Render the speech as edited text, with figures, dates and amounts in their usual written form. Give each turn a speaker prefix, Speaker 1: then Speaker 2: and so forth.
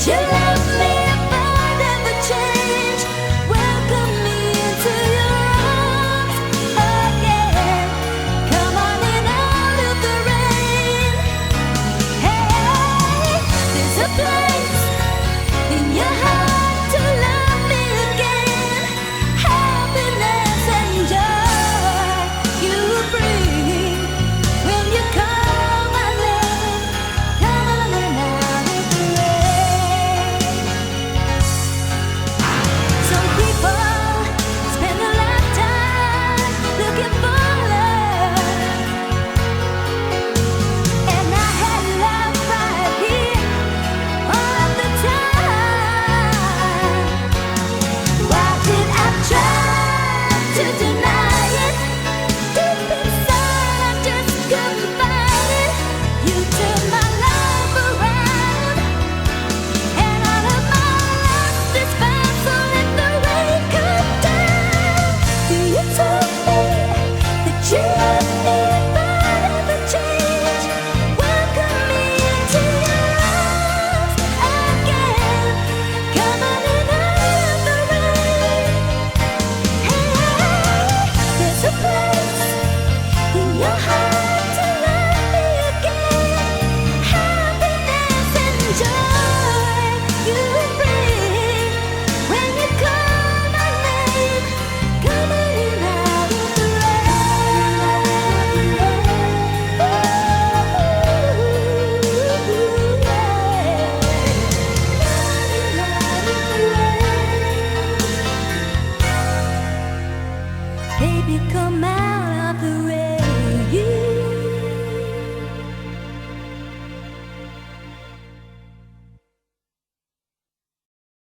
Speaker 1: You love me if I never change. Welcome me into your arms again. Come on in out of the rain. Hey, there's a place in your heart to love me again. Happiness and joy you bring when you call my name. Come on in out of the rain. Some people spend a lifetime looking for love, and I had love right here all the time. Why did I try to deny it? Deep inside, I just couldn't find it. You turned my life around, and all of my life is found. So let the rain come down. You told me that you love me if I never change. Welcome me into your arms again. Come on in out of the rain. Hey, there's a place in your heart to love me again. Happiness and joy